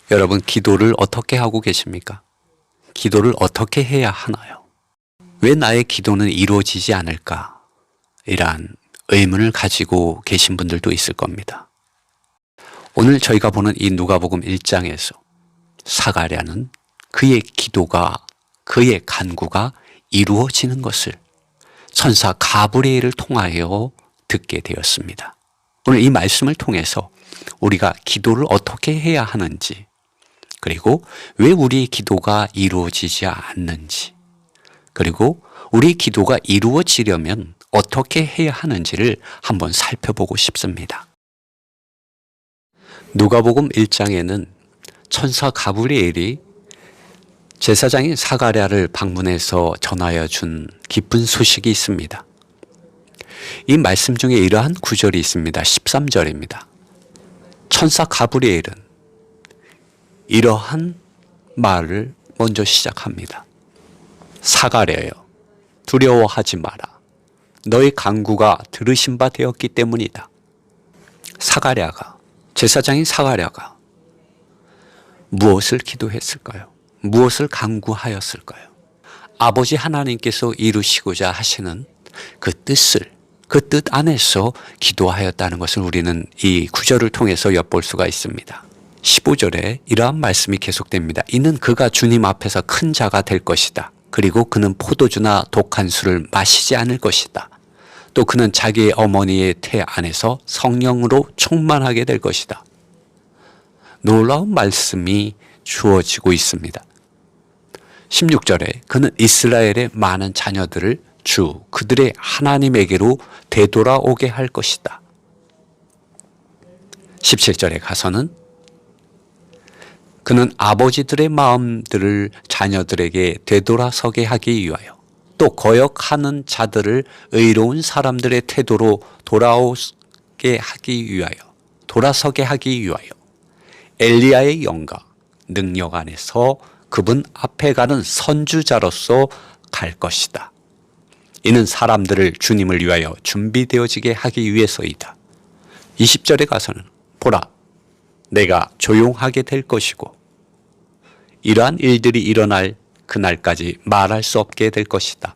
여러분, 기도를 어떻게 하고 계십니까? 기도를 어떻게 해야 하나요? 왜 나의 기도는 이루어지지 않을까? 이러한 의문을 가지고 계신 분들도 있을 겁니다. 오늘 저희가 보는 이 누가복음 1장에서 사가랴는 그의 기도가, 그의 간구가 이루어지는 것을 천사 가브리엘을 통하여 듣게 되었습니다. 오늘 이 말씀을 통해서 우리가 기도를 어떻게 해야 하는지, 그리고 왜 우리의 기도가 이루어지지 않는지, 그리고 우리 기도가 이루어지려면 어떻게 해야 하는지를 한번 살펴보고 싶습니다. 누가복음 1장에는 천사 가브리엘이 제사장인 사가랴를 방문해서 전하여 준 기쁜 소식이 있습니다. 이 말씀 중에 이러한 구절이 있습니다. 13절입니다. 천사 가브리엘은 이러한 말을 먼저 시작합니다. 사가랴여, 두려워하지 마라. 너의 간구가 들으신 바 되었기 때문이다. 사가랴가, 제사장인 사가랴가 무엇을 기도했을까요? 무엇을 간구하였을까요? 아버지 하나님께서 이루시고자 하시는 그 뜻을, 그 뜻 안에서 기도하였다는 것을 우리는 이 구절을 통해서 엿볼 수가 있습니다. 15절에 이러한 말씀이 계속됩니다. 이는 그가 주님 앞에서 큰 자가 될 것이다. 그리고 그는 포도주나 독한 술을 마시지 않을 것이다. 또 그는 자기의 어머니의 태 안에서 성령으로 충만하게 될 것이다. 놀라운 말씀이 주어지고 있습니다. 16절에 그는 이스라엘의 많은 자녀들을 그들의 하나님에게로 되돌아오게 할 것이다. 17절에 가서는 그는 아버지들의 마음들을 자녀들에게 되돌아서게 하기 위하여, 또 거역하는 자들을 의로운 사람들의 태도로 돌아서게 하기 위하여 엘리야의 영과 능력 안에서 그분 앞에 가는 선주자로서 갈 것이다. 이는 사람들을 주님을 위하여 준비되어지게 하기 위해서이다. 20절에 가서는 보라, 내가 조용하게 될 것이고 이러한 일들이 일어날 그날까지 말할 수 없게 될 것이다.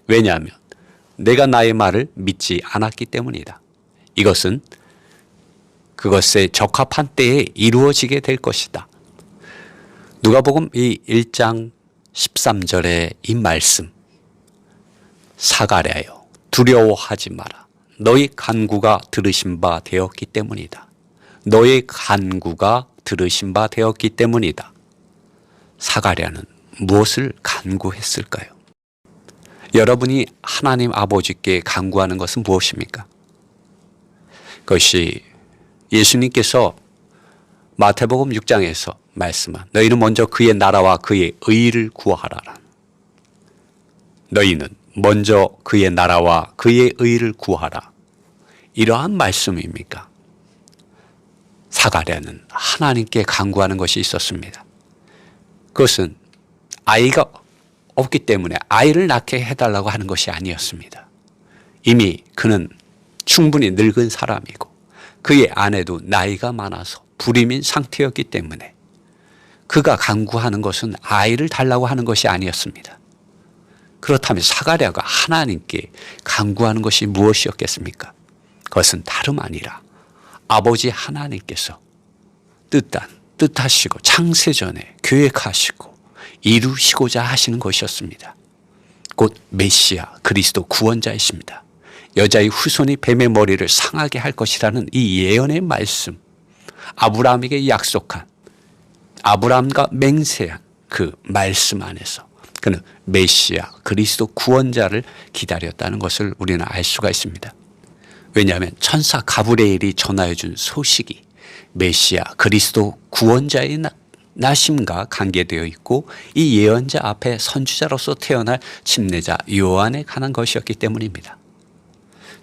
왜냐하면 내가 나의 말을 믿지 않았기 때문이다. 이것은 그것에 적합한 때에 이루어지게 될 것이다. 누가복음 이 1장 13절의 이 말씀, 사가랴여, 두려워하지 마라. 너희 간구가 들으신 바 되었기 때문이다. 너의 간구가 들으신 바 되었기 때문이다. 사가랴는 무엇을 간구했을까요? 여러분이 하나님 아버지께 간구하는 것은 무엇입니까? 그것이 예수님께서 마태복음 6장에서 말씀한 너희는 먼저 그의 나라와 그의 의를 구하라. 너희는 먼저 그의 나라와 그의 의를 구하라. 이러한 말씀입니까? 사가랴는 하나님께 간구하는 것이 있었습니다. 그것은 아이가 없기 때문에 아이를 낳게 해달라고 하는 것이 아니었습니다. 이미 그는 충분히 늙은 사람이고 그의 아내도 나이가 많아서 불임인 상태였기 때문에 그가 간구하는 것은 아이를 달라고 하는 것이 아니었습니다. 그렇다면 사가랴가 하나님께 간구하는 것이 무엇이었겠습니까? 그것은 다름 아니라 아버지 하나님께서 뜻하시고 창세전에 계획하시고 이루시고자 하시는 것이었습니다. 곧 메시아 그리스도 구원자이십니다. 여자의 후손이 뱀의 머리를 상하게 할 것이라는 이 예언의 말씀, 아브라함에게 약속한, 아브라함과 맹세한 그 말씀 안에서 그는 메시아 그리스도 구원자를 기다렸다는 것을 우리는 알 수가 있습니다. 왜냐하면 천사 가브리엘이 전하여 준 소식이 메시아 그리스도 구원자의 나심과 관계되어 있고 이 예언자 앞에 선지자로서 태어날 침례자 요한에 관한 것이었기 때문입니다.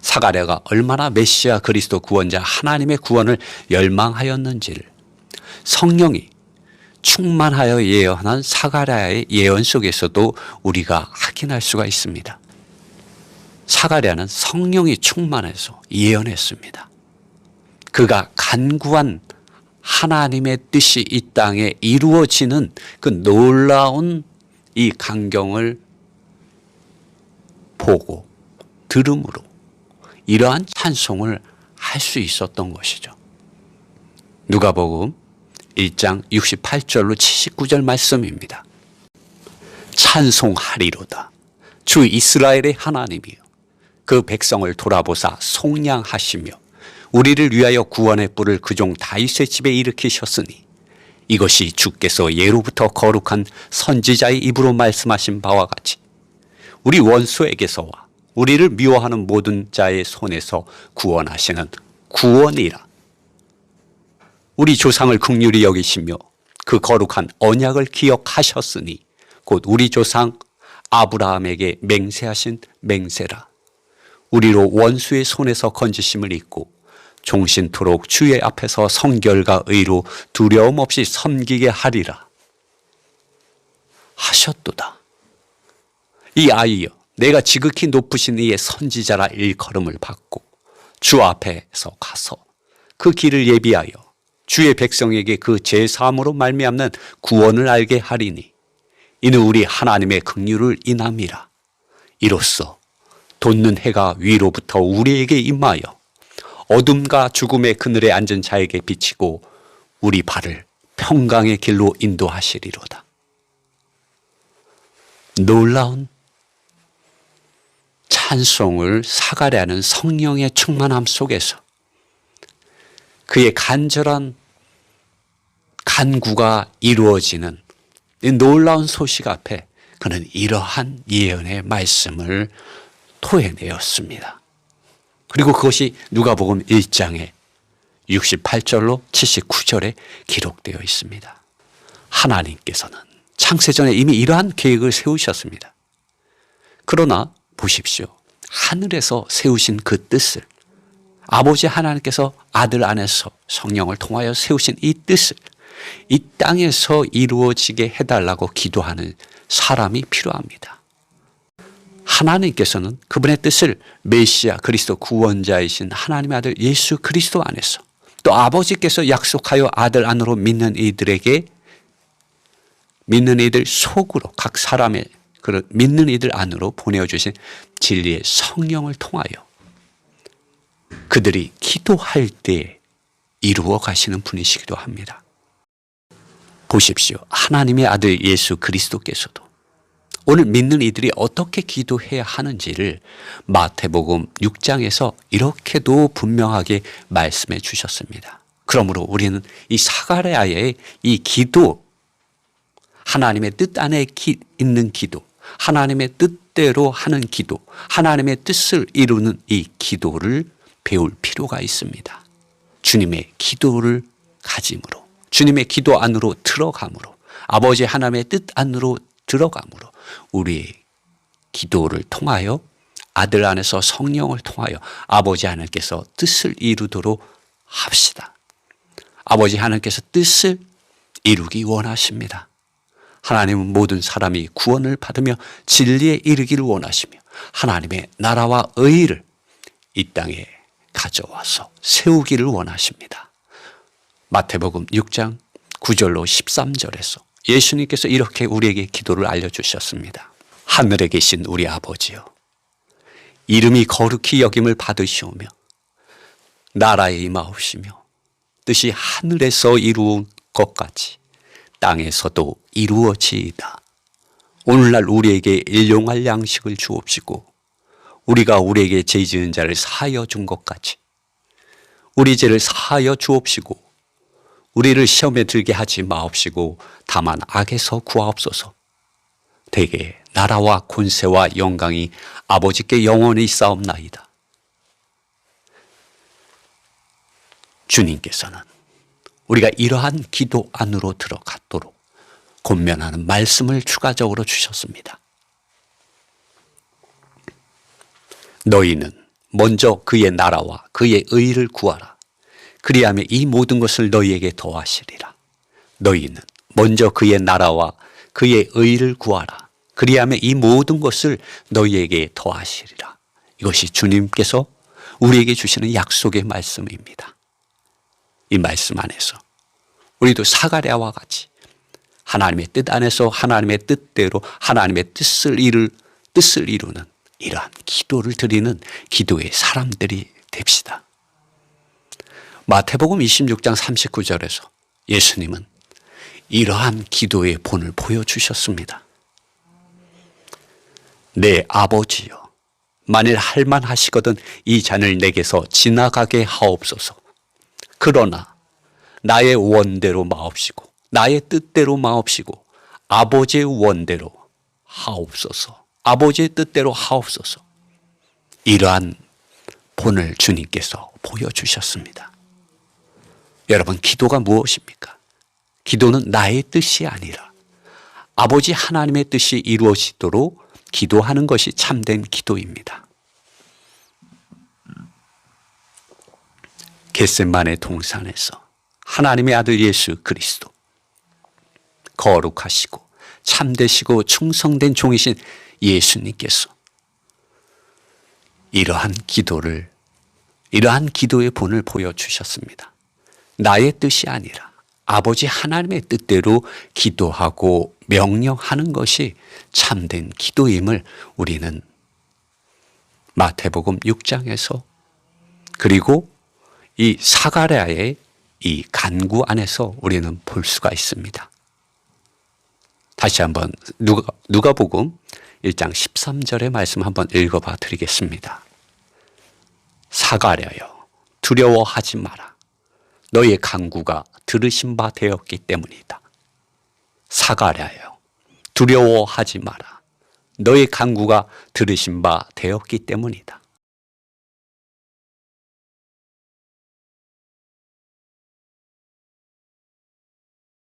사가랴가 얼마나 메시아 그리스도 구원자 하나님의 구원을 열망하였는지를 성령이 충만하여 예언한 사가랴의 예언 속에서도 우리가 확인할 수가 있습니다. 사가랴는 성령이 충만해서 예언했습니다. 그가 간구한 하나님의 뜻이 이 땅에 이루어지는 그 놀라운 이 광경을 보고 들음으로 이러한 찬송을 할 수 있었던 것이죠. 누가복음 1장 68절로 79절 말씀입니다. 찬송하리로다. 주 이스라엘의 하나님이여 그 백성을 돌아보사 속량하시며 우리를 위하여 구원의 뿔을 그종 다윗의 집에 일으키셨으니 이것이 주께서 예로부터 거룩한 선지자의 입으로 말씀하신 바와 같이 우리 원수에게서와 우리를 미워하는 모든 자의 손에서 구원하시는 구원이라. 우리 조상을 긍휼히 여기시며 그 거룩한 언약을 기억하셨으니 곧 우리 조상 아브라함에게 맹세하신 맹세라. 우리로 원수의 손에서 건지심을 잊고 종신토록 주의 앞에서 성결과 의로 두려움 없이 섬기게 하리라 하셨도다. 이 아이여 내가 지극히 높으신 이의 선지자라 일컬음을 받고 주 앞에서 가서 그 길을 예비하여 주의 백성에게 그 제사함으로 말미암는 구원을 알게 하리니 이는 우리 하나님의 긍휼을 인함이라. 이로써 돋는 해가 위로부터 우리에게 임하여 어둠과 죽음의 그늘에 앉은 자에게 비치고 우리 발을 평강의 길로 인도하시리로다. 놀라운 찬송을 사가랴는 성령의 충만함 속에서 그의 간절한 간구가 이루어지는 이 놀라운 소식 앞에 그는 이러한 예언의 말씀을 토해내었습니다. 그리고 그것이 누가복음 1장에 68절로 79절에 기록되어 있습니다. 하나님께서는 창세전에 이미 이러한 계획을 세우셨습니다. 그러나 보십시오. 하늘에서 세우신 그 뜻을 아버지 하나님께서 아들 안에서 성령을 통하여 세우신 이 뜻을 이 땅에서 이루어지게 해달라고 기도하는 사람이 필요합니다. 하나님께서는 그분의 뜻을 메시아 그리스도 구원자이신 하나님의 아들 예수 그리스도 안에서 또 아버지께서 약속하여 아들 안으로 믿는 이들에게 믿는 이들 속으로 각 사람의 그 믿는 이들 안으로 보내주신 진리의 성령을 통하여 그들이 기도할 때 이루어 가시는 분이시기도 합니다. 보십시오. 하나님의 아들 예수 그리스도께서도 오늘 믿는 이들이 어떻게 기도해야 하는지를 마태복음 6장에서 이렇게도 분명하게 말씀해 주셨습니다. 그러므로 우리는 이 사가랴의 이 기도, 하나님의 뜻 안에 있는 기도, 하나님의 뜻대로 하는 기도, 하나님의 뜻을 이루는 이 기도를 배울 필요가 있습니다. 주님의 기도를 가짐으로, 주님의 기도 안으로 들어감으로, 아버지 하나님의 뜻 안으로 들어감으로 우리의 기도를 통하여 아들 안에서 성령을 통하여 아버지 하나님께서 뜻을 이루도록 합시다. 아버지 하나님께서 뜻을 이루기 원하십니다. 하나님은 모든 사람이 구원을 받으며 진리에 이르기를 원하시며 하나님의 나라와 의를 이 땅에 가져와서 세우기를 원하십니다. 마태복음 6장 9절로 13절에서 예수님께서 이렇게 우리에게 기도를 알려주셨습니다. 하늘에 계신 우리 아버지여, 이름이 거룩히 여김을 받으시오며 나라에 임하옵시며 뜻이 하늘에서 이루은 것 같이 땅에서도 이루어지이다. 오늘날 우리에게 일용할 양식을 주옵시고 우리가 우리에게 죄 지은 자를 사하여 준 것 같이 우리 죄를 사하여 주옵시고 우리를 시험에 들게 하지 마옵시고 다만 악에서 구하옵소서. 대개 나라와 권세와 영광이 아버지께 영원히 있사옵나이다. 주님께서는 우리가 이러한 기도 안으로 들어가도록 권면하는 말씀을 추가적으로 주셨습니다. 너희는 먼저 그의 나라와 그의 의를 구하라. 그리하면 이 모든 것을 너희에게 더하시리라. 너희는 먼저 그의 나라와 그의 의를 구하라. 그리하면 이 모든 것을 너희에게 더하시리라. 이것이 주님께서 우리에게 주시는 약속의 말씀입니다. 이 말씀 안에서 우리도 사가랴와 같이 하나님의 뜻 안에서 하나님의 뜻대로 하나님의 뜻을 이루는 이러한 기도를 드리는 기도의 사람들이 됩시다. 마태복음 26장 39절에서 예수님은 이러한 기도의 본을 보여주셨습니다. 내 아버지여, 만일 할만하시거든 이 잔을 내게서 지나가게 하옵소서. 그러나 나의 원대로 마옵시고 나의 뜻대로 마옵시고 아버지의 원대로 하옵소서. 아버지의 뜻대로 하옵소서. 이러한 본을 주님께서 보여주셨습니다. 여러분, 기도가 무엇입니까? 기도는 나의 뜻이 아니라 아버지 하나님의 뜻이 이루어지도록 기도하는 것이 참된 기도입니다. 겟세마네 동산에서 하나님의 아들 예수 그리스도, 거룩하시고 참되시고 충성된 종이신 예수님께서 이러한 기도의 본을 보여주셨습니다. 나의 뜻이 아니라 아버지 하나님의 뜻대로 기도하고 명령하는 것이 참된 기도임을 우리는 마태복음 6장에서 그리고 이 사가랴의 이 간구 안에서 우리는 볼 수가 있습니다. 다시 한번 누가복음 1장 13절의 말씀 한번 읽어봐 드리겠습니다. 사가랴여, 두려워하지 마라. 너의 간구가 들으신 바 되었기 때문이다. 사가랴여, 두려워하지 마라. 너의 간구가 들으신 바 되었기 때문이다.